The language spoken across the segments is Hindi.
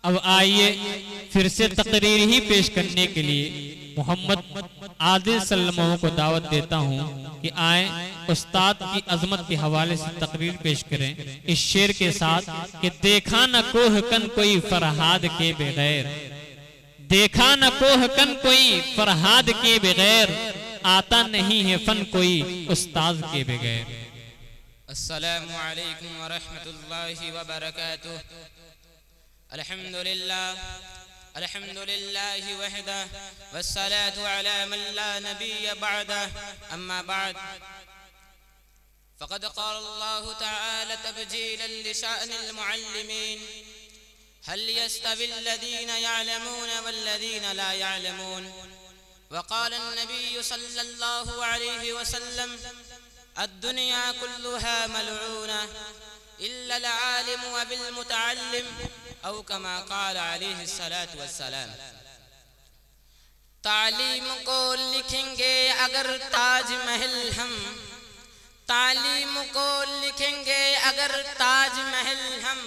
अब आइए फिर से तकरीर ही पेश करने के लिए मोहम्मद आदिल सल्लल्लाहु को दावत देता हूँ कि आए उस्ताद की अजमत के हवाले से तकरीर पेश करें इस शेर के साथ कि देखा न कोहकन कोई फरहाद के बगैर, देखा न कोहकन कोई फरहाद के बगैर, आता नहीं है फन कोई उस्ताद के बगैर। अस्सलामु अलैकुम व रहमतुल्लाहि व बरकातुहू। अल्हम्दुलिल्लाहि वहदा वस्सलातु अला मन ला नबिय्य बअदा, अम्मा बाद फ़क़द क़ाल अल्लाहु तआला तबजीलन लिशानिल मुअल्लिमीन, हल यस्तविल्लज़ीना यअलमून वल्लज़ीना ला यअलमून। वक़ाल अन्नबिय्यु सल्लल्लाहु अलैहि वसल्लम अद्दुनिया कुल्लुहा मलऊना इल्लल आलिम व बिल मुतअल्लिम औ कमा क़ाल अलैहि सलातु वस्सलाम। तालीम को लिखेंगे अगर ताजमहल हम, तालीम को लिखेंगे अगर ताजमहल हम,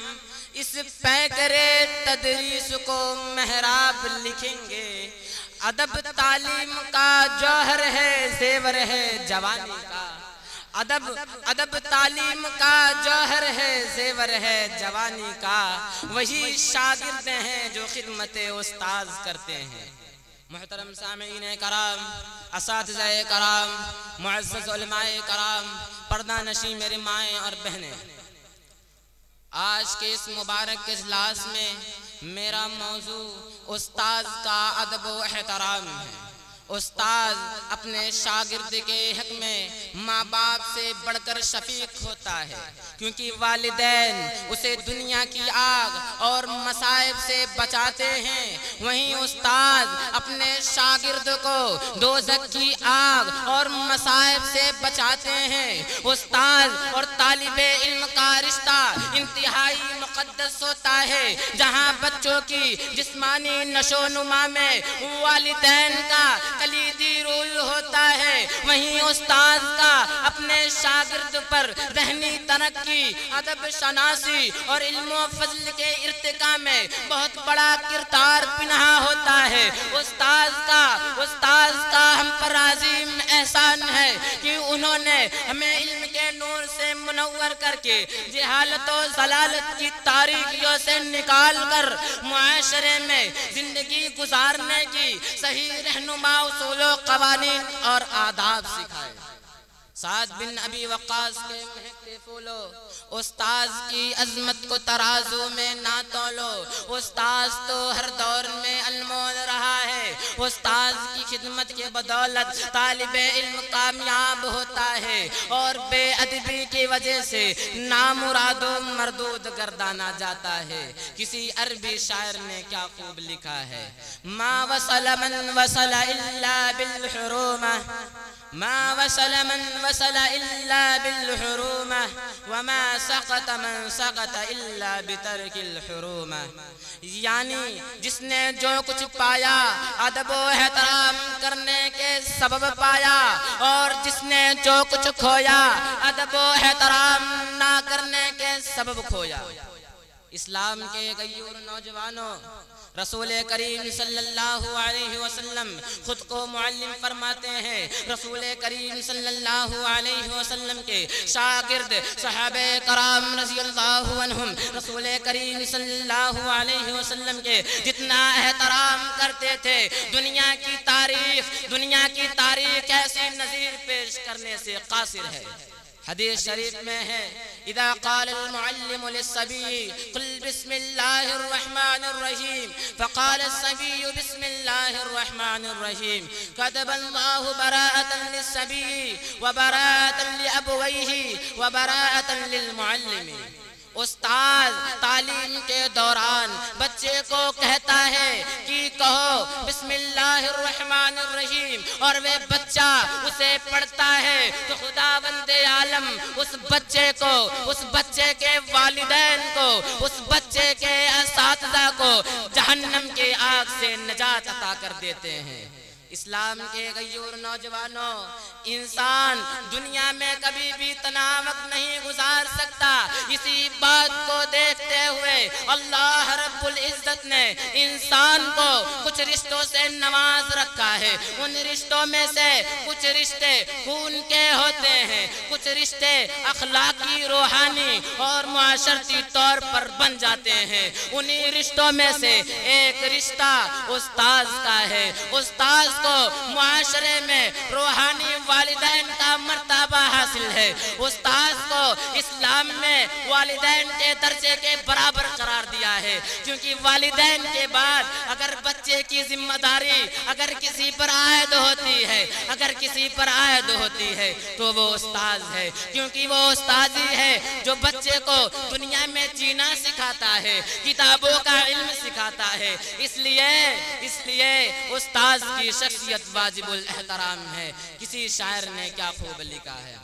इस पैकरे तदरीस को मेहराब लिखेंगे। अदब तालीम का जौहर है, जेवर है जवानी का। अदब तालीम का जौहर है, जेवर है जवानी का। वही शागिर्द हैं जो खिदमत उस्ताद करते हैं। मुहतरम सामीईन कराम, असातिज़ाए कराम, मुअज़्ज़ज़ उलमाए कराम, पर्दा नशी मेरी माएँ और बहनें, आज के इस मुबारक इजलास में मेरा मौजू उस्ताद का अदब व एहतराम है। उस्ताद अपने शागिर्द के हक में माँ बाप से बढ़कर शफीक होता है, क्योंकि वालिदैन उसे दुनिया की आग और मसाइब से बचाते हैं। वहीं उस्ताद अपने शागिर्द को दोज़ख की आग और मसाइब से बचाते हैं। उस्ताद और तालिबे इल्म का रिश्ता इंतहाई मुक़द्दस होता है, जहाँ बच्चों की जिस्मानी नशोनुमा में वालिदैन का कलीदी रोल होता है, वहीं उस्ताद का अपने शागिर्द पर ज़हनी तरक्की, अदब शनासी और इल्म फज़ल के इर्तिका में बहुत बड़ा किरदार पिन्हा होता है। उस्ताद का हम पर अज़ीम एहसान है कि उन्होंने हमें इल्म के नूर से मुनव्वर करके जहालत और ज़लालत की तारीकियों से निकाल कर मुआशरे में जिंदगी गुजारने की सही रहनुमा उसूलों, क़वानीन और आदाब सिखाए। साद बिन अबी वक़ास के महकते फूलो, उस्ताद की अज़मत को तराजू में ना तोलो। उस्ताद तो हर दौर में अनमोल रहा है। उस्ताद की खिदमत के बदौलत तालिबे इल्म कामयाब होता है और बेअदबी की वजह से नामुरादो मरदूद गर्दाना जाता है। किसी अरबी शायर ने क्या खूब लिखा है, मा वसल मन वसल इल्ला बिल हुरूमा, मा वसल मन वसल इल्ला बिल हुरूमा, वमा सक़त मन सक़त इल्ला बितरकिल हुरूमा। यानी जिसने जो कुछ पाया अदब व एहतराम करने के सबब पाया, और जिसने जो कुछ खोया अदब व एहतराम ना करने के सबब खोया। इस्लाम के गयूर नौजवानों, रसूल करीम सल्लल्लाहु अलैहि वसल्लम खुद को मुअल्लिम फरमाते हैं। रसूल करीम सल्लल्लाहु अलैहि वसल्लम के शागिर्द सहाबे कराम रज़ियल्लाहु अन्हुम रसूल करीम सल्लल्लाहु अलैहि वसल्लम के जितना एहतराम करते थे, दुनिया की तारीख ऐसी नज़ीर पेश करने से कासिर है। हदीस शरीफ में है, इदा क़ाल अल मुअल्लिमु लिस्सबी कुल बिस्मिल्लाहिर रहमानिर रहीम, फ़क़ाल अस्सबी बिस्मिल्लाहिर रहमानिर रहीम, कतबल्लाहु बराअतन लिस्सबी व बराअतन लिअबवैहि व बराअतन लिल मुअल्लिमी। उस्ताद तालीम के दौरान बच्चे को कहता है कि कहो बिस्मिल्लाहिर रहमानिर रहीम, और वे बच्चा उसे पढ़ता है तो खुदावंदे आलम उस बच्चे के वालिदैन को, उस बच्चे के असातिज़ा को जहन्नम के आग से निजात अता कर देते हैं। इस्लाम के गयूर नौजवानों, इंसान दुनिया में कभी भी तनाव नहीं गुजार सकता। इसी बात को देखते हुए अल्लाह रब्बुल इज्जत ने इंसान को कुछ रिश्तों से नवाज रखा है। उन रिश्तों में से कुछ रिश्ते खून के होते हैं, कुछ रिश्ते अखलाकी, रूहानी और मुआशरती तौर पर बन जाते हैं। उन्हीं रिश्तों में से एक रिश्ता उस्ताद का है। उस्ताद को मुआशरे में रूहानी वालिदैन का मर्तबा हासिल है। उस्ताद को इस्लाम में वालिदैन के दर्जे के बराबर करार दिया है, क्योंकि वालिदैन के बाद अगर बच्चे की जिम्मेदारी अगर किसी पर आयद होती है, अगर किसी पर आयद होती है तो वो उस्ताद है, क्योंकि वो उस्ताद ही है जो बच्चे को दुनिया में जीना सिखाता है, किताबों का इल्म सिखाता है। इसलिए उस्ताद की शख्सियत वाजिबुल एहतराम है। किसी शायर ने क्या खूब लिखा है,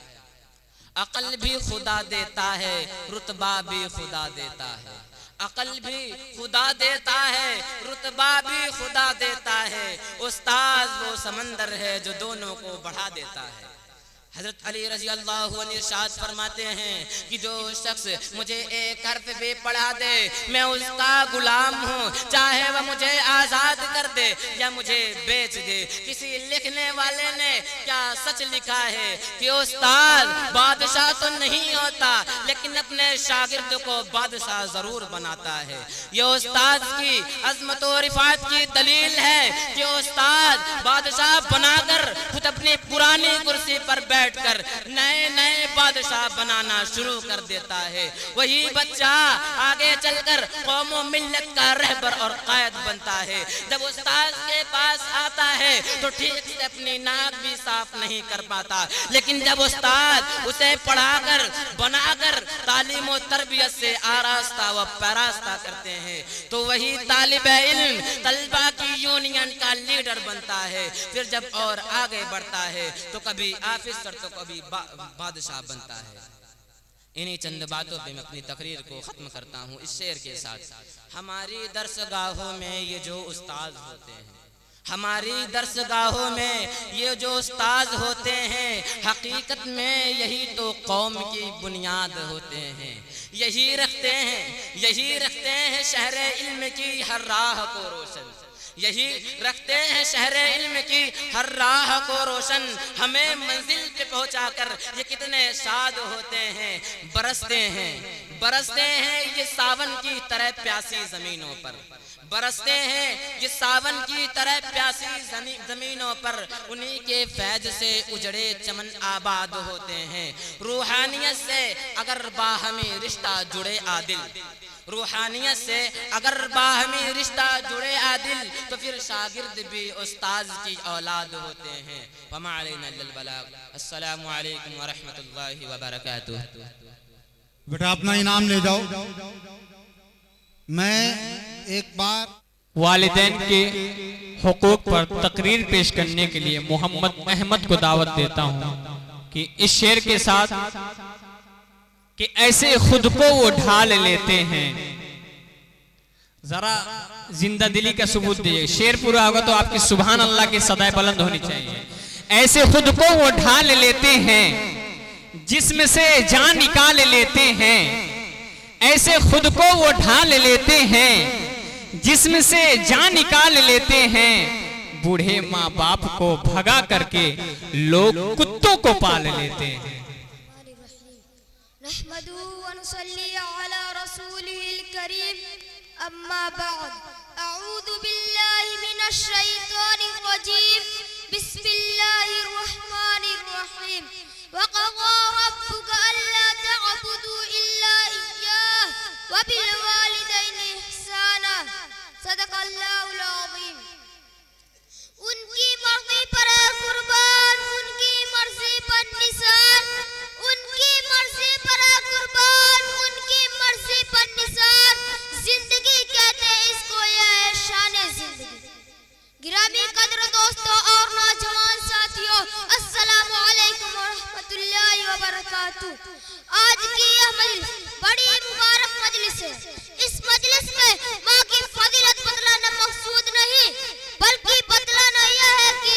अकल भी खुदा देता है, रुतबा भी खुदा देता है। अकल भी खुदा देता है, रुतबा भी खुदा देता है। उस्ताद वो समंदर है जो दोनों को बढ़ा देता है। हजरत अली रजी अल्लाह अन्हु इरशाद फरमाते हैं कि जो शख्स मुझे एक हर्फ भी पढ़ा दे मैं उसका गुलाम हूँ, चाहे वह मुझे आजाद कर दे या मुझे बेच दे। किसी लिखने वाले ने क्या सच लिखा है कि उस्ताद बादशाह तो नहीं होता लेकिन अपने शागिर्द को बादशाह जरूर बनाता है। ये उस्ताद की अजमत और रिफात की दलील है कि उस्ताद बादशाह बनाकर खुद अपनी पुरानी कुर्सी पर बैठकर नए नए बादशाह बनाना शुरू कर देता है। वही बच्चा आगे चलकर कौम और मिल्लत का रहबर और कायद बनता है। जब उस्ताद के पास आता है तो ठीक से अपनी नाक भी साफ नहीं कर पाता, लेकिन जब उस्ताद उसे पढ़ाकर बनाकर तालीम और तरबियत से आरास्ता व पैरास्ता करते हैं तो वही तालिब इल्म तलबा की यूनियन का लीडर बनता है। फिर जब और आगे बढ़ता है तो कभी ऑफिसर तो कभी बादशाह बनता है। इन्हीं चंद बातों पे मैं अपनी तकरीर को खत्म करता हूँ इस शेर के साथ। हमारी दरसगाहों में ये जो उस्ताद होते हैं, हमारी दरसगाहों में ये जो उस्ताद होते हैं, हकीकत में यही तो कौम की बुनियाद होते हैं। यही रखते हैं शहरे इल्म की हर राह को रोशन, यही रखते हैं शहरे इल्म की हर राह को रोशन। हमें मंजिल पे पहुंचाकर ये कितने शाद होते हैं, बरसते हैं ये सावन की तरह प्यासी जमीनों पर, बरसते हैं ये सावन की तरह प्यासी जमीनों पर। उन्हीं के फैज से उजड़े चमन आबाद होते हैं। रूहानियत से अगर बाहमी रिश्ता जुड़े आदिल, रूहानियत से अगर बाहमी रिश्ता जुड़े आदिल तो फिर शागिर्द भी उस्ताद की औलाद होते हैं। वमा अलैना इल्लल बलाग। अस्सलामु अलैकुम व रहमतुल्लाहि व बरकातुहू। बेटा अपना इनाम ले जाओ। मैं एक बार वालिदैन के हुकूक पर तकरीर पेश करने के लिए मोहम्मद अहमद को दावत देता हूँ कि इस शेर के साथ कि ऐसे खुद को वो ढाल लेते हैं। जरा जिंदा दिली का सबूत दीजिए। शेर पूरा होगा तो आपकी सुभान अल्लाह की सदाएं बुलंद होनी चाहिए। ऐसे खुद को वो ढाल लेते हैं जिसमें से जान निकाल लेते हैं। ऐसे खुद को वो ढाल लेते हैं जिसमें से जान निकाल लेते हैं। बूढ़े माँ बाप को भगा करके लोग कुत्तों को पाल लेते हैं। नहमदु व नुसल्ली अला रसूलिल करीम, अम्मा बाद, अऊज़ु बिल्लाहि मिनश शैतानिर रजीम, बिस्मिल्लाहिर रहमानिर रहीम। व क़ज़ा रब्बुका अल्ला तअबुदू इल्ला इय्याह व बिल वालिदैनि इहसाना, सदक़ल्लाहुल अज़ीम। उनकी मर्ज़ी पर कुर्बान, उनकी मर्ज़ी पर निसार, उनकी मर्ज़ी पर कुर्बान, उनकी मर्ज़ी पर निसार। जिंदगी कहते हैं इसको, यह है शान जिंदगी। गिरामी कदर दोस्तों और नौजवान साथियों, अस्सलामु अलैकुम व रहमतुल्लाहि व बरकातुहू। आज की यह मजलिस बड़ी मुबारक मजलिस है। इस मजलिस में माँ की फजीलत बतलाना मकसूद नहीं, बल्कि बतलाना यह है कि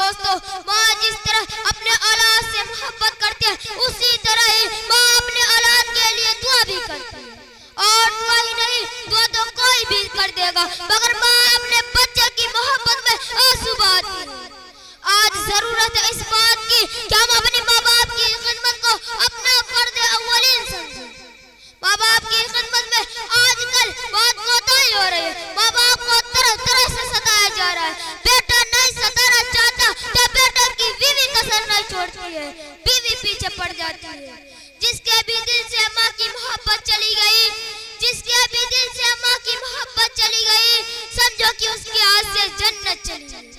दोस्तों, माँ जिस तरह अपने औलाद से मोहब्बत करती है उसी तरह ही माँ अपने औलाद के लिए दुआ भी करती है। और दुआ ही नहीं, दुआ तो कोई भी कर देगा मगर माँ अपने बच्चे की मोहब्बत में आंसू बहाती है। आज जरूरत है इस बात की कि हम अपने माँ बाप की खिदमत को अपना फर्ज अव्वलीन समझें। माँ बाप की खिदमत में आजकल बहुत कोताही हो रही है। माँ बाप को तरह तरह से सताया जा रहा है। बेटा नहीं सताना चाहता तो बेटा की बीवी कसर नहीं छोड़ती है, बीवी पीछे पड़ जाती है। जिसके भी दिल से माँ की मोहब्बत चली गई, जिसके भी दिल से माँ की मोहब्बत चली गई, समझो कि उसके हाथ से जन्नत चली गई।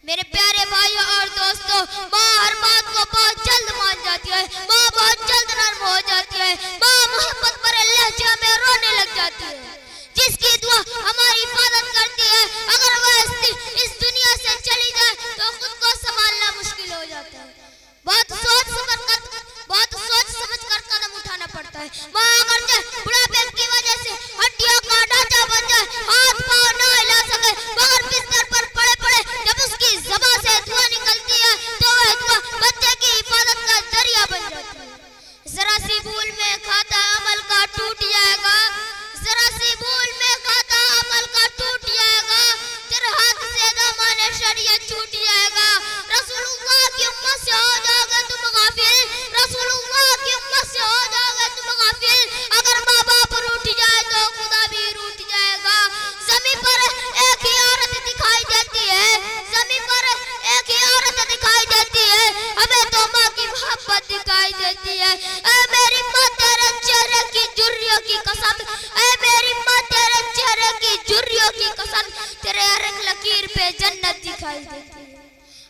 मेरे प्यारे भाइयों और दोस्तों, माँ हर बात को बहुत जल्द मान जाती है, माँ बहुत जल्द नर्म हो जाती है, माँ मोहब्बत भरे लहजे में रोने लग जाती है। जिसकी दुआ हमारी हिफाजत करती है, अगर वह इस दुनिया से चली जाए तो खुद को संभालना मुश्किल हो जाता है। बहुत सोच समझ कर कदम उठाना पड़ता है। माँ अगर बुढ़ापे की वजह से हड्डियों का ढांचा बन जाए, हाथ पाँव न हिला सके मगर बिस्तर पर पड़े पड़े जब उसकी ज़बान से दुआ निकलती है तो वह दुआ बच्चे की हिफाजत का जरिया बन जाती है। जरा सी भूल में खाता अमल का टूट जाएगा, जरा सी भूल में खाता अमल का टूट जाएगा, तेरे हाथ से दामन शरीयत छूट जाएगा। रसूलुल्लाह की उम्मत से हो जाओगे तुम गाफिल, रसूलुल्लाह की उम्मत से हो जाओगे तुम गाफिल। अगर माँ बाप रूठ जाए तो खुदा भी रूठ जाएगा। ज़मीन पर एक ही औरत दिखाई देती है, ज़मीन पर एक ही औरत दिखाई देती है, हमें तो माँ की मोहब्बत दिखाई देती है। ऐ मेरी माँ तेरे चेहरे की झुर्रियों की कसम, ऐ मेरी माँ तेरे चेहरे की झुर्रियों की कसम, तेरे हर एक लकीर पे जन्नत दिखाई देती है।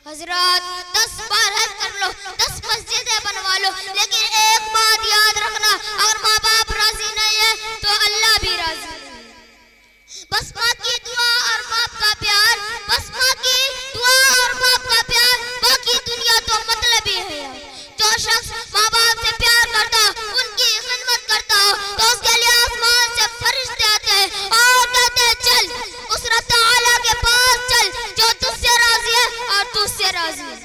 हजरात 10 बार हज कर लो, 10 मस्जिदें बनवा लो, लेकिन एक बात याद रखना, अगर माँ बाप राजी नहीं है तो अल्लाह भी राजी नहीं है। बस माँ की दुआ और बाप का प्यार, बस माँ की दुआ और बाप का प्यार, बाकी दुनिया तो मतलब ही है। जो शख्स माँ बाप से प्यार करता हो, उनकी खिदमत करता हो, तो उसके लिए आसमान से फरिश्ते आते हैं और कहते हैं चल उस रब तआला के पास चल जो तुझसे राजी है और तुझसे राजी है।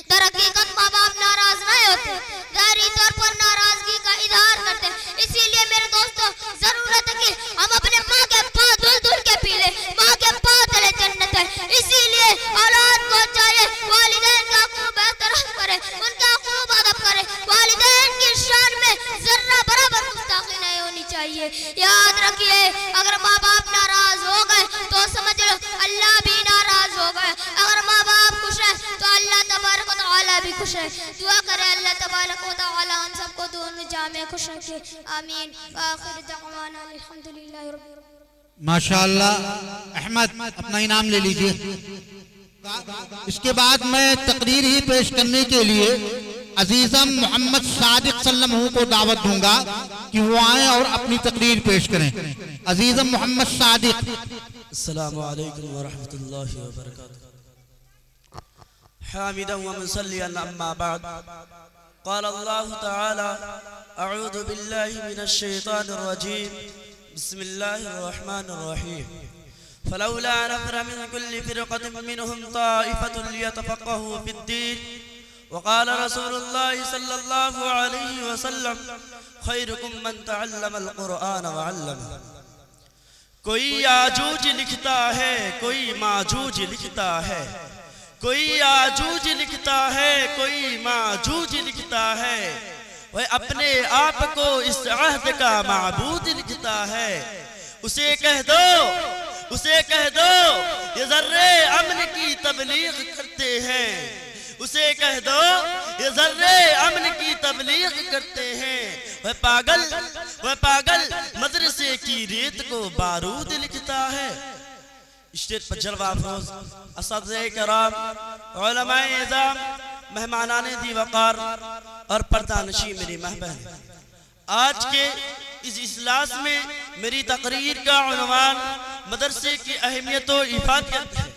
दरहकीकत माँ बाप नाराज नहीं होते, जाहिरी तौर पर नाराजगी का इजहार करते हैं। इसीलिए मेरे दोस्तों, जरूरत है कि हम अपने माँ के पाँव धुल धुल के पी ले, माँ के पाँव तले जन्नत है। इसीलिए औलाद को चाहिए वालिदैन का खूब एहतराम करे, उनका खूब अदब करे, वालिदैन की शान में जर्रा बराबर गुस्ताखी नहीं होनी चाहिए। याद रखिए, अगर माँ बाप नाराज हो गए तो समझ लो अल्लाह भी नाराज हो गए। अगर माँ बाप खुश है तो अल्लाह तबारक व तआला भी खुश है। दुआ करें अल्लाह तबारक व तआला हम सबको दोनों जामे खुश रखे, आमीन। आखिर दअवाना अल्हम्दुलिल्लाहि रब्बिल आलमीन। माशाअल्लाह। अहमद अपना इनाम ले लीजिए। इसके बाद मैं तकरीर ही पेश करने के लिए अजीज़म मोहम्मद सादिक सल्लल्लाहु को दावत दूंगा कि वो आए और अपनी तकरीर पेश करें। अजीज़म मोहम्मद सादिक। अस्सलामु अलैकुम व रहमतुल्लाहि व बरकातुहू। हामिदन व मुसल्लियन अम्मा बाद। क़ाल अल्लाहु तआला अऊज़ु बिल्लाहि मिनश शैतानिर रजीम। बिस्मिल्लाहिर रहमानिर रहीम। फलौला नफ़र मिन कुल्लि फ़िरक़तिन मिनहुम ताइफ़तुन लियतफ़क़्क़हू फ़िद्दीन। वक़ाल रसूलुल्लाहि सल्लल्लाहु अलैहि वसल्लम खैरुकुम मन तअल्लमल क़ुरआन व अल्लमह। कोई याजूज लिखता है, कोई माजूज लिखता है, कोई याजूज लिखता है, कोई माजूज लिखता है, वह अपने आप को इस अहद का माबूद लिखता है। उसे कह दो, उसे कह दो ये ज़र्रे अमन की तबलीग करते हैं, उसे कह दो ये ज़र्रे अमन की तबलीग करते हैं। वह पागल मदरसे की रेत को बारूद लिखता है। स्टेज पर जलवा अफरोज असातिज़े किराम, उलमाए इज़ाम, मेहमानाने दी वक़ार और पर्दानशी मेरी महबहन, आज के इस इजलास में मेरी तकरीर का उन्वान मदरसे की अहमियत और इफादत है।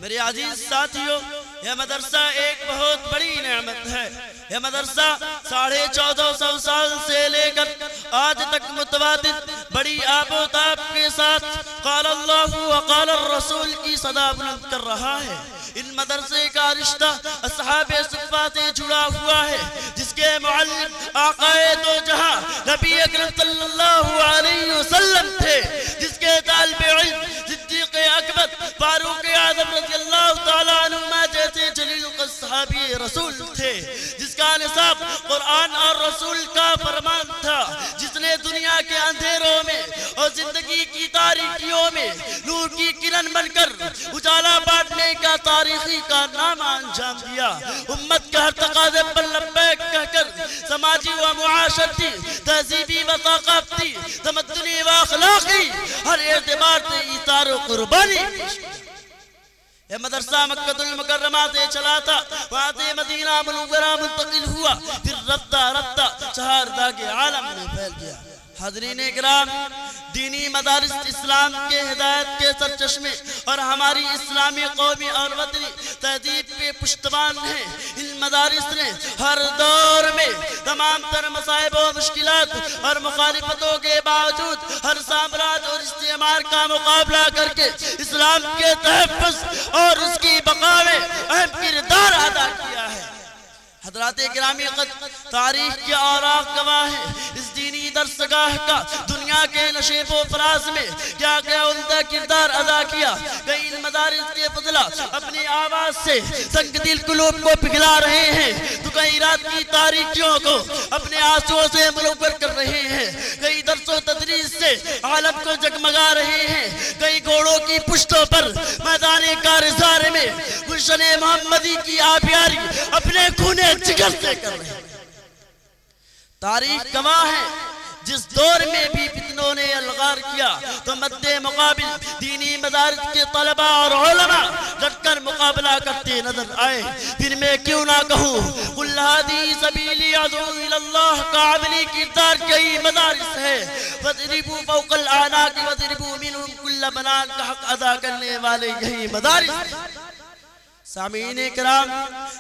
मेरे अजीज साथियों, यह मदरसा एक बहुत बड़ी नेमत है। यह मदरसा 1450 साल से लेकर आज तक मुतवादिद बड़ी आबोताब के साथ क़ाल अल्लाहु व क़ाल रसूल की सदा बुलंद कर रहा है। इन मदरसे का रिश्ता अस्हाबे सुफ़्फ़ा से जुड़ा हुआ है, जिसके मुअल्लिम आक़ाए दो जहां नबी अकरम सल्लल्लाहु अलैहि वसल्लम थे, जिसके तालिबे इल्म सिद्दीक़ अकबर फारूक आज़म रज़ियल्लाहु तआला अन्हुमा जैसे जलील सहाबी रसूल थे, जिसका निसाब कुरान और रसूल का फरमान था, जिसने दुनिया के अंधेरों में और जिंदगी की तारीकियों में नूर की किरण बनकर उजाला बांटने का तारीखी कारनामा अंजाम दिया। उम्मत के हर तकाज़े पर लब्बैक कहकर समाजी व मुआशरती, तहज़ीबी व सक़ाफ़ती, तमद्दुनी व अख़लाक़ी हर एतबार से इतार व कुर्बानी। यह मदरसा मक्कतुल मुकर्रमा से चला था, वहाँ से मदीना मुनव्वरा मुंतकिल हुआ, फिर रफ्ता रफ्ता शहरदा के आलम में फैल गया। हाज़रीन इकराम, दीनी मदारिस इस्लाम के हिदायत के सरचश्मे और हमारी इस्लामी कौमी और वतनी तहजीब के पुश्तवान हैं। इन मदारिस ने हर दौर में तमाम तर मसाइब और मुश्किलात और मुखालिफतों के बावजूद हर साम्राज्य और इस्तेमार का मुकाबला करके इस्लाम के तहफ़्फ़ुज़ और उसकी बक़ा में अहम किरदार अदा किया है। हज़रात गिरामी तारीख के औराक़ गवाह है, इस दीनी दरसगाह का दुनिया के नशेब व फराज में क्या क्या उम्दा किरदार अदा किया। कई इन मदारिस के फजला अपनी आवाज़ से संगदिल कुलूब को पिघला रहे हैं, तो कई रात की तारीखियों को अपने आंसुओं से मुनव्वर कर रहे हैं, कई दरसो तदरीस से आलम को जगमगा रहे हैं, कई घोड़ों की पुश्तों पर मैदान कारज़ार में गुलशन मोहम्मदी की आबियारी अपने खूने जिगर से कर रहे हैं। तारीख गवाह है, जिस दौर में भी फितनों ने अलगार किया तो मद्दे मुकाबिल दीनी मदारिस के तलबा और उलमा डटकर मुकाबला करते नजर आए। फिर मैं क्यों ना कहूँ कुल हादी सबीली अदू इलल्लाह का अमली किरदार कई मदारिस है। वज़रिबू फौकल आनाक वज़रिबू मिनहुम कुल्ल बनान का हक अदा करने वाले यही मदारिस। सामीन इकराम,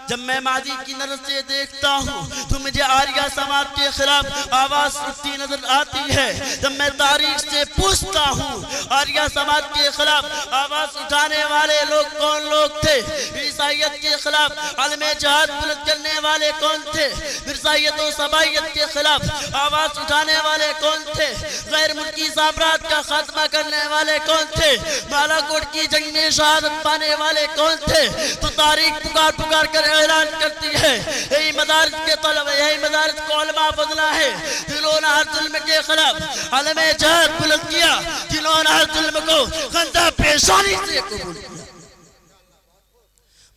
जब मैं मादी की नजर से देखता हूँ तो मुझे आर्या समाज के खिलाफ आवाज उठती नजर आती है। जब मैं तारीख से पूछता हूँ आर्या समाज के खिलाफ आवाज उठाने वाले लोग कौन लोग थे, ईसाइयत के खिलाफ आलमे जहाद बुलंद करने वाले कौन थे, मिर्जाइयत और सबाइयत के खिलाफ आवाज उठाने वाले कौन थे, गैर मुल्की साम्राज्य का खात्मा करने वाले कौन थे, बालाकोट की जंग में शहादत पाने वाले कौन थे, तो तारीख पुकार पुकार कर ऐलान करती है यही मदारिस के तलबा, यही मदारिस को उलमा बदला है जिन्होंने हर जुल्म के खिलाफ आलमे जहाद बुलंद किया, जिन्होंने हर जुल्म को खंदा पेशानी से कबूल किया।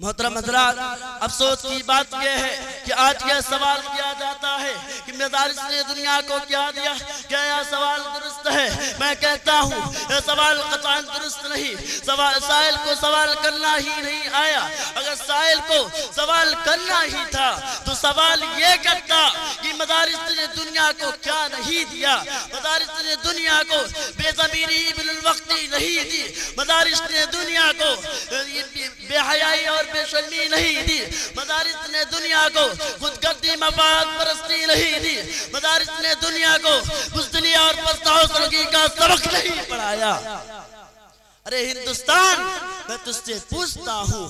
मोहतरम हज़रात, अफसोस की बात यह है कि आज यह सवाल किया जाता है कि मदारिस ने दुनिया को क्या दिया, क्या यह सवाल दुरुस्त है? मैं कहता हूँ यह सवाल कतई दुरुस्त नहीं। साइल को सवाल करना ही नहीं आया। अगर साइल को सवाल करना ही था तो सवाल ये करता कि मदारिस ने दुनिया को क्या नहीं दिया। मदारिस ने दुनिया को बेज़मीरी बिल वक्ती नहीं दी, मदारिस ने दुनिया को बेहयाई और बेशर्मी नहीं दी, मदारिस ने दुनिया को खुदगर्दी मफाद परस्ती नहीं दी, मदारिस ने दुनिया को बुज़दिली और पछताओ का सबक नहीं पढ़ाया। अरे हिंदुस्तान, मैं तुझसे पूछता हूँ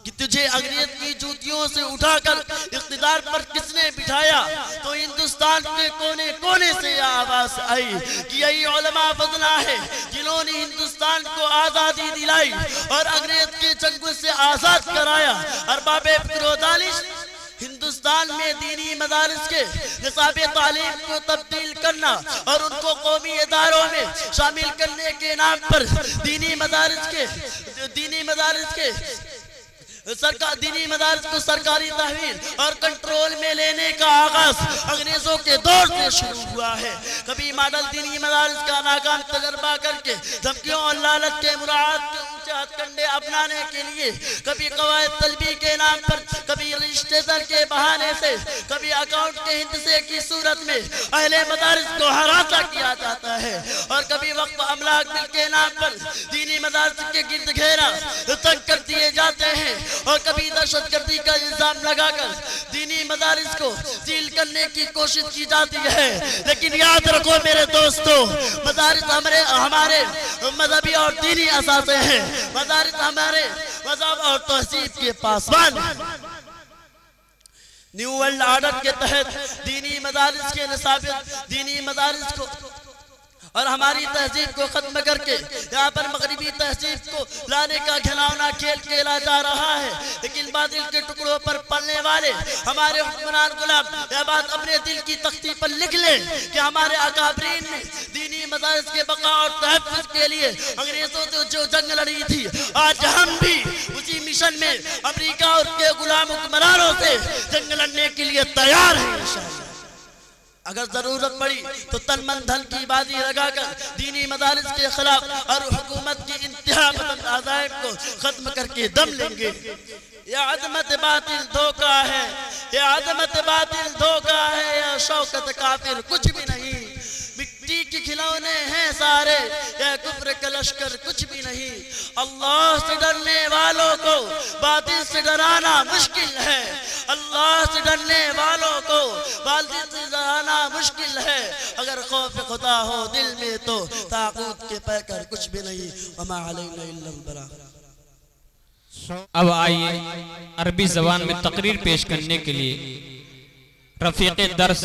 कि तुझे अगरियत की जूतियों से उठाकर इख्तिदार पर किसने बिठाया? तो हिंदुस्तान के कोने कोने से यह आवाज आई कि यही उलमा बदला है जिन्होंने हिंदुस्तान को आजादी दिलाई और अगरियत के जंगों से आजाद कराया। अरबाबे फिक्र-ओ-दानिश हिंदुस्तान में दीनी मदारिस के निसाबे तालीम को तब्दील करना और उनको कौमी इदारों में शामिल करने के नाम पर दीनी मदारिस को सरकारी तहवील और कंट्रोल में लेने का आगाज अंग्रेजों के दौर से शुरू हुआ है। कभी मॉडल दीनी मदारिस का नाकाम तजर्बा करके धमकियों और लालच के मुराद के ऊंचे हथकंडे अपनाने के लिए, कभी कवायद तलबी के नाम पर, कभी रजिस्ट्रेशन के बहाने से, कभी अकाउंट के हिंदसे की सूरत में अहले मदारिस को हरासा किया जाता है। और कभी वक्त अमलाक बिल के नाम पर दीनी मदारस के गिर्द घेरा तंग कर दिए जाते हैं और कभी दहशतगर्दी का इल्जाम लगाकर दीनी मदारस को सील करने की कोशिश की जाती है। लेकिन याद रखो मेरे दोस्तों, मदारस हमारे मजहबी और दीनी असासे हैं। मदारस हमारे मजहब और तहजीब के पासवान। न्यू वर्ल्ड ऑर्डर के तहत दीनी मदारिस के निसाबित दीनी मदारिस को और हमारी तहजीब को खत्म करके यहाँ पर मगरिबी तहजीब को लाने का घिनौना खेल खेला जा रहा है। लेकिन बातिल के टुकड़ों पर पलने वाले हमारे हुक्मरान गुलाम यह बात अपने दिल की तख्ती पर लिख ले कि हमारे अकाबरीन ने दीनी मदारिस के बका और तहफ़्फ़ुज़ के लिए अंग्रेजों से जो जंग लड़ी थी, आज हम भी उसी मिशन में अमेरिका और के गुलाम हुक्मरानों से जंग लड़ने के लिए तैयार हैं इंशाअल्लाह। अगर जरूरत पड़ी तो तन मन धन की बाजी लगाकर दीनी मदारिस के खिलाफ और हुकूमत की इंतहा पसंद अज़ाइम को खत्म करके दम लेंगे। यह अज़मत बातिल धोखा है, यह अज़मत बातिल धोखा है, यह शौकत काफिर कुछ भी नहीं। मिट्टी के खिलौने हैं सारे, यह कुफ्र का लश्कर कुछ भी नहीं। अल्लाह से डरने वालों को बातिल से डराना मुश्किल है। अल्लाह से डरने वालों को बातिल से डराना मुश्किल है। अगर खौफ खुदा हो दिल में तो ताक़ूत के पैकर कुछ भी नहीं। वमा अलैना इल्लल बलाग। अब आइए अरबी जबान में तकरीर पेश करने के लिए रफीक़े दर्स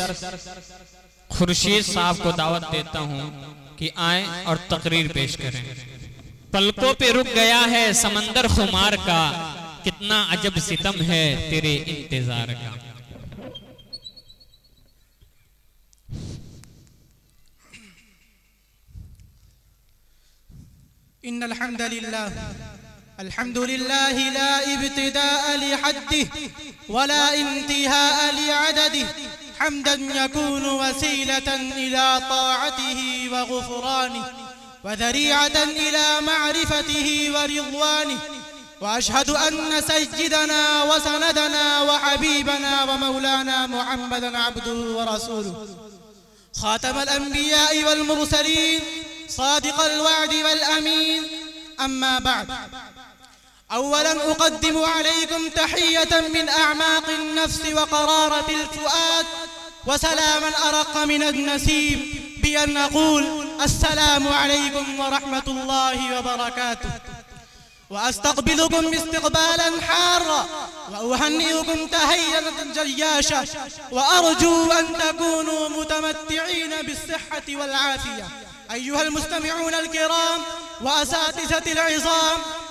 खुर्शीद साहब को दावत देता हूँ कि आए और तकरीर पेश करें। पलकों पे रुक गया है समंदर खुमार का, कितना अजब सितम है तेरे इंतजार का। इन्नल हम्दुलिल्लाह अल्हम्दुलिल्लाह ला इब्तिदाअ लिहद्दिहि वला इंतिहाअ लिअददिहि हम्दन यकूनु वसीलतन इला ताअतिहि व गुफ़रानिहि व ज़रीअतन इला मअरिफतिहि व रिज़वानिहि व अशहदु अन्न सय्यिदना व सनदना व हबीबना व मौलाना मुहम्मदन अब्दुहु व रसूलुहु खातमल अंबिया'i वल मुरसलीन सादिक़ल वअदि वल अमीन। अम्मा बाद, अव्वलन उक़द्दिमु अलैकुम तहियतन मिन अअमाक़िन नफ्स व क़रारतिल फ़ुआद व सलामन अरक़ मिनन नसीम बि अन अक़ूल अस्सलामु अलैकुम व रहमतुल्लाहि व बरकातुहु व अस्तक़बिलुकुम इस्तिक़बालन हार्रा व उहन्निउकुम तहय्युतन जय्याशा व अर्जू अन तकूनू मुतमत्तिईन बिस्सिह्हति वल आफ़िया। अय्युहल मुस्तमिऊन अल किराम व असातिज़तिल इज़ाम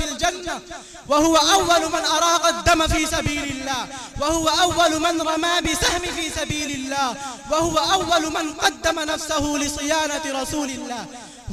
बिल जन्नह व हुवा अव्वल मन अराक़ अद-दम फी सबीलिल्लाह व हुवा अव्वल मन रमा बिसहम फी सबीलिल्लाह व हुवा अव्वल मन क़द्दम नफ्सहु लिसियानति रसूलिल्लाह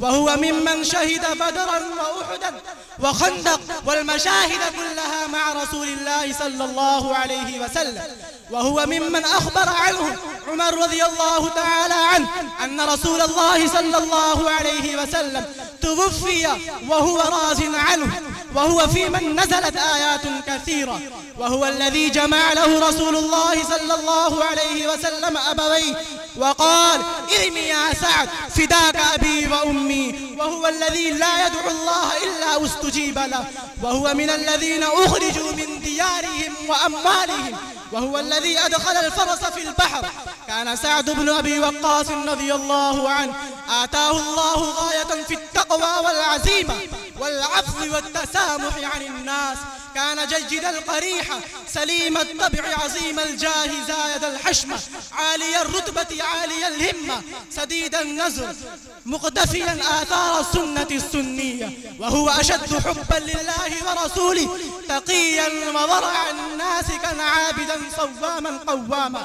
व हुवा मिम्मन शहिद बदरन व उहुदन व खंदक वल मशाहिद कुल्लहा मअ रसूलिल्लाह सल्लल्लाहु अलैहि वसल्लम व हुवा मिम्मन अख़बर अन्हु उमर रज़ियल्लाहु तआला अन्हु अन्न रसूलल्लाह सल्लल्लाहु अलैहि वसल्लम तुवफ़िया व हुवा राज़िन अन्हु व हुवा फ़ी मन नज़लत आयातुन कसीरा व हुवा अल्लज़ी जमअ लहु रसूलुल्लाह सल्लल्लाहु अलैहि वसल्लम अबवैहि व क़ाल इरमी या सअद फ़िदाक अबी व उम्मी व हुवा अल्लज़ी ला यदउ अल्लाह इल्ला उस्तुजीब लहु व हुवा मिनल लज़ीना उख़रिजू मिन दियारिहिम व अम्वालिहिम वहुवा अल्लज़ी अदख़ल अल-फ़रस फ़िल बहर कान सअद इब्न अबी वक़्क़ास रज़ियल्लाहु अन्हु आताहु अल्लाहु ग़ायतन फ़ित-तक़वा वल-अज़ीमा वल-अफ़्वी wat-तसामुहि अनिन-नास कान जय्यिद al-क़रीह सलीम at-तबअ अज़ीम al-जाह ज़ायद al-हश्म आलिय ar-रुतबति आलिय al-हिम्मा सदीद an-नज़र मुक़्तफ़ियन आथार as-सुन्नति as-सुन्निय्या वहुवा अशद्दु हुब्बन लिल्लाहि व रसूलिहि तक़िय्यन व वरअन नासिकन आबिदन सव्वामन क़व्वामा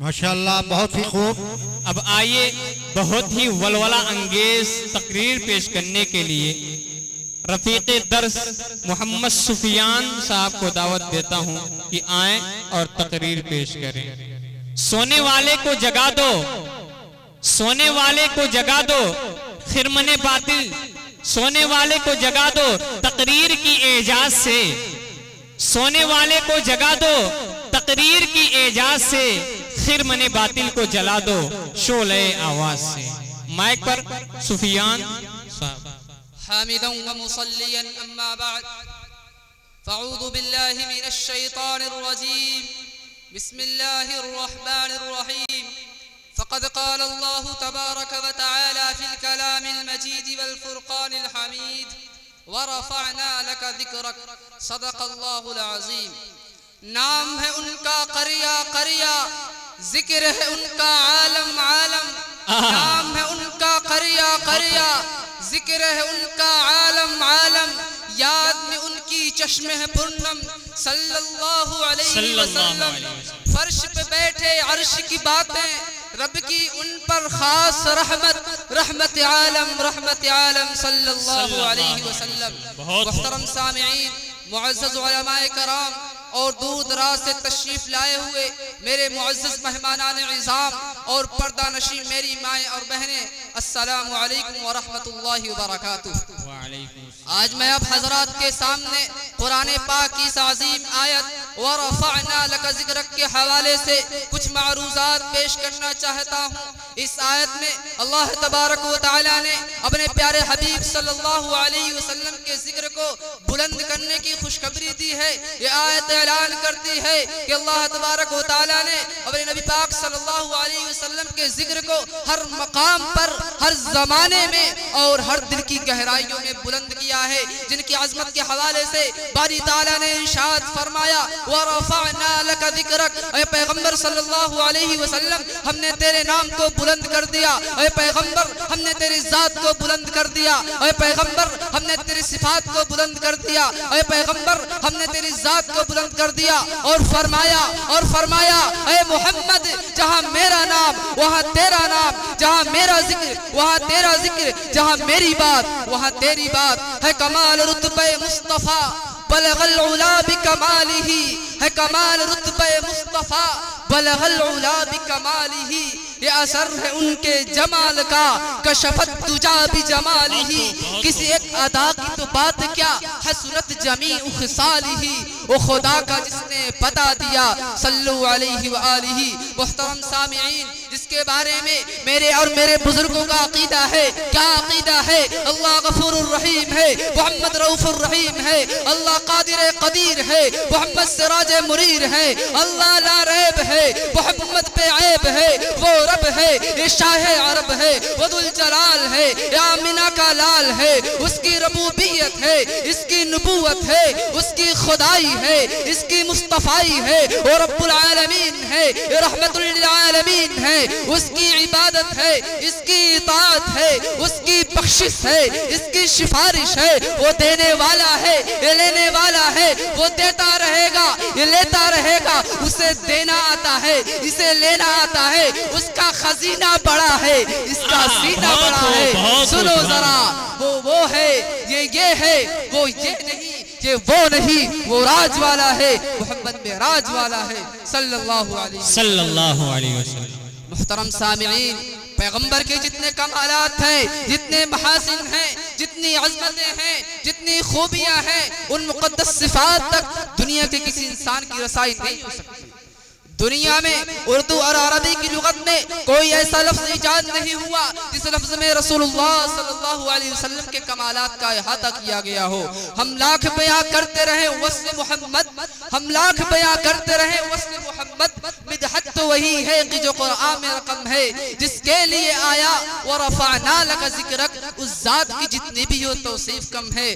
माशाअल्लाह, बहुत ही खूब। अब आइए बहुत ही वलवला अंगेज तकरीर पेश करने के लिए रफीक़े दर्स मोहम्मद सुफियान साहब को दावत देता हूं कि आएं और तकरीर पेश करें। सोने वाले को जगा दो, सोने वाले को जगा दो, खिरमने बातिल सोने वाले को जगा दो तकरीर की एजाज से, सोने वाले को जगा दो तकरीर की एजाज से, खिरमने बातिल को जला दो शोले आवाज से। माइक पर सुफियान साहब। हामिदन व मुसल्लियन अम्मा बाद फ़अऊज़ु बिल्लाहि मिनश शैतानिर रजीम बिस्मिल्लाहिर रहमानिर रहीम फ़क़द क़ाल अल्लाहु तबारक व तआला फ़िल कलामिल मजीद वल फ़ुरक़ानिल हमीद व रफ़अना लका ज़िक्रक सदक़ल्लाहुल अज़ीम। नाम है उनका क़रिया क़रिया, जिक्र है उनका आलम आलम। नाम है उनका क़रिया क़रिया, जिक्र है उनका आलम आलम। याद में उनकी चश्मे है पूर्णम सल्लल्लाहु अलैहि वसल्लम। फर्श पे बैठे अर्श की बातें, रब की उन पर खास रहमत, रहमत आलम सल्लल्लाहु अलैहि वसल्लम। मुहतरम सामिईन, मुअज़्ज़ज़ उलमाए कराम और दूर दराज से तशरीफ लाए हुए मेरे मुअज़्ज़ज़ मेहमानान इज़ाम और पर्दा नशी मेरी माएँ और बहनें, अस्सलामु अलैकुम व रहमतुल्लाहि व बरकातुहू। आज मैं अब हजरात के सामने कुरान पाक की अज़ीम आयत व रफ़अना लका ज़िक्रक के हवाले से कुछ मारूज़ात पेश करना चाहता हूँ। इस आयत में अल्लाह तबारक व तआला ने अपने प्यारे हबीब सल्लल्लाहु अलैहि वसल्लम के जिक्र को बुलंद करने की खुशखबरी दी है। ये आयत ऐलान करती है कि अल्लाह तबारक व तआला ने अपने नबी पाक सल्लल्लाहु अलैहि वसल्लम के जिक्र को हर मकाम पर, हर जमाने में और हर दिल की गहराइयों में बुलंद किया है। जिनकी अजमत के हवाले से बारी ताला ने इरशाद फरमाया व रफ़अना लका ज़िक्रक, ऐ पैगंबर सल्लल्लाहु अलैहि वसल्लम हमने तेरे नाम को बुलंद कर दिया। ऐ पैगंबर हमने तेरी जात को बुलंद कर दिया। ऐ पैगंबर हमने तेरी सिफात को बुलंद कर दिया। ऐ पैगंबर पैगंबर हमने तेरी जात को बुलंद कर दिया और फरमाया ऐ मोहम्मद जहां मेरा नाम वहां तेरा नाम, जहां मेरा जिक्र वहां तेरा जिक्र, जहां मेरी बात वहां तेरी बात है। कमाल रुतबे मुस्तफा बलगल उला बिकमालिही, है कमाल रुतबे मुस्तफा बलगल उला बिकमालिही। ये असर है उनके जमाल का, कशफत तुजा भी जमालिही। किसी एक अदा की तो बात क्या, हसरत जमी खिसालिही। वो खुदा का जिसने बता दिया सल्लु अलैहि व आलिही। मुहतरम सामिईन, जिसके बारे में मेरे और मेरे बुजुर्गों का अकीदा है, क्या अकीदा है? अल्लाह गफूरुर रहीम है, मोहम्मद रऊफुर रहीम है, अल्लाह कादिर कदीर है, मोहम्मद सिराज मुनीर है, अल्लाह ला रैब है, मोहम्मद पे ऐब है, वो रब है, ये शाह अरब है, वदुल जलाल है, या आमिना का लाल है, उसकी रबूबियत है, इसकी नबूवत है, उसकी खुदाई है, इसकी मुस्तफाई है, वो रब्बुल आलमीन है, ये रहमतुल लिल आलमीन है, उसकी इबादत है, इसकी इताअत है, उसकी बख्शिश है, इसकी सिफारिश है। वो देने वाला है, ये लेने वाला है, वो देता रहेगा, ये लेता रहेगा। उसे देना आता है, इसे लेना आता है, उसका खजीना बड़ा है, इसका सीना बड़ा है। सुनो जरा, वो है, ये है, वो ये नहीं, ये वो नहीं, वो राज वाला है, मोहम्मद में राज वाला है सल्लल्लाहु अलैहि वसल्लम। मुहतरम सामिईन, पैगंबर के जितने कमालात हैं, जितने महासिन हैं, जितनी अज़मतें हैं, जितनी खूबियां हैं, उन मुक़द्दस सिफ़ात तक दुनिया के किसी इंसान की रसाई नहीं हो सकती। दुनिया में उर्दू और अरबी की लुगत में कोई ऐसा लफ्ज इजाद नहीं हुआ जिस लफ्ज में रसूलुल्लाह सल्लल्लाहु अलैहि वसल्लम के कमालात का अहाता किया गया हो। हम लाख बयां करते रहे वस्फ़ मोहम्मद, हम लाख बयां करते रहे वस्फ़ मोहम्मद, मिदहत तो वही है कि जो कुरान में रकम है, जिसके लिए आया व रफ़अना लका ज़िक्रक, उस जात की जितनी भी हो तौसीफ कम है।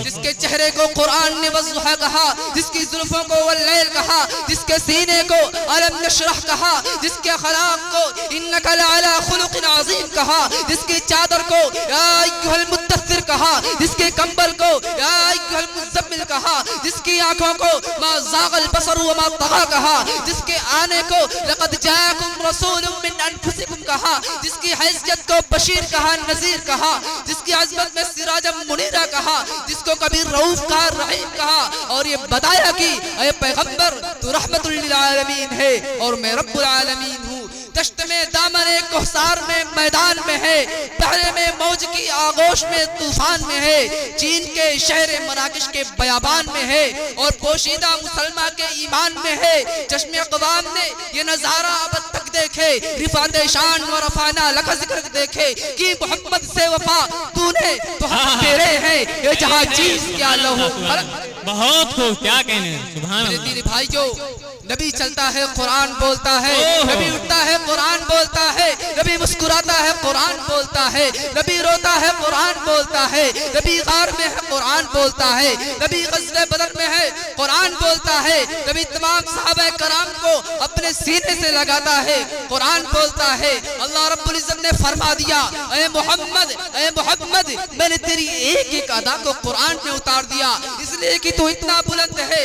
जिसके चेहरे को कुरान ने वज़्ज़ुहा कहा, जिसकी जुल्फ़ों को वल्लैल कहा, जिसके सीने को अलम नशरह कहा, जिसके खलाक को इन्नका लअला खुलुक़िन अज़ीम कहा, जिसकी चादर को या अय्युहल मुद्दस्सिर कहा, जिसके कंबल को या अय्युहल मुज़्ज़म्मिल कहा, जिसकी आंखों को मा ज़ाग़ल बसर व मा तग़ा कहा, जिसके आने को लक़द जाअकुम रसूलुम मिन अनफुसिकुम कहा, जिसकी हैसियत को बशीर कहा, नज़ीर कहा, जिसकी अज़मत में सिराजम मुनीरा कहा, जिसको कभी रऊफ कहा, रहीम कहा, और ये बताया कि ऐ पैगंबर तू रहमतुल लिल आलमीन है और मैं रब्बुल आलमीन हूँ। दश्त में दामने कोहसार में मैदान में है, बहरे में मौज की आगोश में तूफान में है, चीन के शहर मराकश के बयाबान में है और पोशीदा मुसलमान के ईमान में है। चश्मे अक़वाम ने ये नज़ारा अब तक देखे, रिफ़ात शान व रफ़ाना लका ज़िक्र देखे कि मोहम्मद से वफा तूने तो हम तेरे हैं, ये जहाँ चीज क्या लहो। बहुत खूब, क्या कहने, सुभान अल्लाह। मेरे भाइयों, नबी चलता है कुरान बोलता है, नबी उठता है कुरान बोलता है, नबी मुस्कुराता है कुरान बोलता है, नबी रोता है कुरान बोलता है, नबी गार में है कुरान बोलता है, नबी ग़ज़वे बदर में है कुरान बोलता है, नबी तमाम सहाबा कराम को अपने सीने से लगाता है, कुरान बोलता है। अल्लाह रब्बुल इज़्ज़त ने फरमा दिया, ऐ मोहम्मद मैंने तेरी एक एक अदा को कुरान में उतार दिया, इसलिए कि तू इतना बुलंद है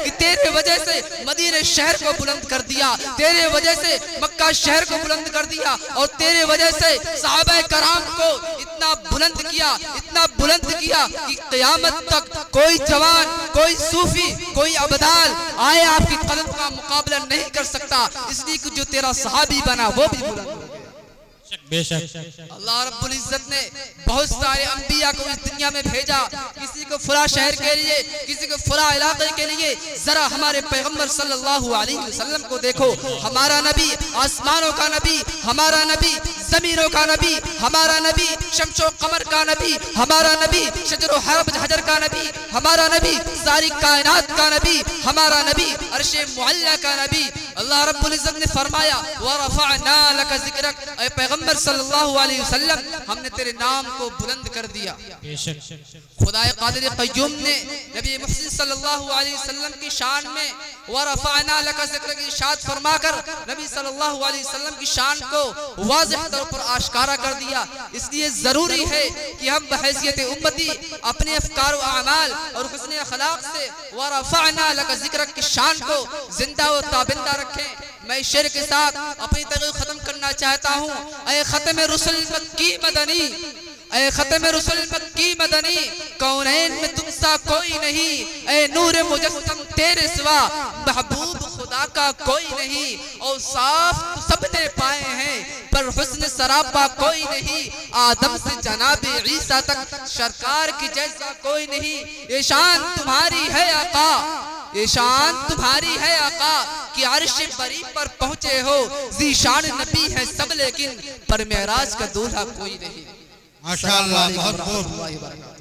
कि तेरे वजह से मदीने शहर को बुलंद कर दिया, तेरे वजह से मक्का शहर को बुलंद कर दिया और तेरे वजह से सहाबा कराम को इतना बुलंद किया कि क़यामत तक कोई जवान, कोई सूफी, कोई अबदाल आए आपकी कदम का मुकाबला नहीं कर सकता, इसलिए कि जो तेरा सहाबी बना वो भी बुलंद हो गया। बेशक अल्लाह रब्बुल इज़्ज़त ने बहुत सारे अंबिया को इस दुनिया में भेजा, किसी को फला शहर के लिए, किसी को फला इलाके के लिए। जरा हमारे पैगंबर सल्लल्लाहु अलैहि वसल्लम को देखो, हमारा नबी आसमानों का नबी, हमारा नबी ज़मीनों का नबी, हमारा नबी शम्सो कमर का नबी, हमारा नबी शजरो हजर का नबी, हमारा नबी सारी कायनात का नबी, हमारा नबी अर्शे मुअल्ला का नबी। अल्लाह रब्बुल इज़्ज़त ने फरमाया व रफ़अना लका ज़िक्रक, ऐ पैगंबर सल्लल्लाहु अलैहि वसल्लम हमने तेरे नाम को बुलंद कर दिया। खुदा कादिर क़य्यूम ने नबी मुहम्मद सल्लल्लाहु अलैहि वसल्लम की शान में वरफ़अना लका ज़िक्र की इरशाद फरमाकर नबी सल्लल्लाहु अलैहि वसल्लम की शान को वाज़िह तौर पर आश्कारा कर दिया। इसलिए ज़रूरी है कि हम बहैसियत उम्मती अपने अफ़कार व अमाल और हुस्न अखलाक से वरफ़अना लका ज़िक्र की शान को जिंदा व ताबिंदा रखें। मैं शेर के साथ अपनी तक़रीर ख़त्म करना चाहता हूँ। ऐ ख़त्म रुसूल मक्की मदनी, ऐ ख़त्म रुसूल मक्की मदनी, कौनैन में तुमसा कोई नहीं। ऐ नूर मुजस्सम तेरे सिवा महबूब खुदा का कोई नहीं। और साफ सबने पाए हैं पर हुस्न सरापा कोई नहीं। आदम से जनाबे ईसा तक सरकार की जैसा कोई नहीं। ये शान तुम्हारी है आका, ये शान तुम्हारी है आका कि अर्श बरी पर पहुंचे हो। ज़ीशान नबी है सब लेकिन पर मेराज का दूल्हा कोई नहीं। माशाअल्लाह, बहुत खूब।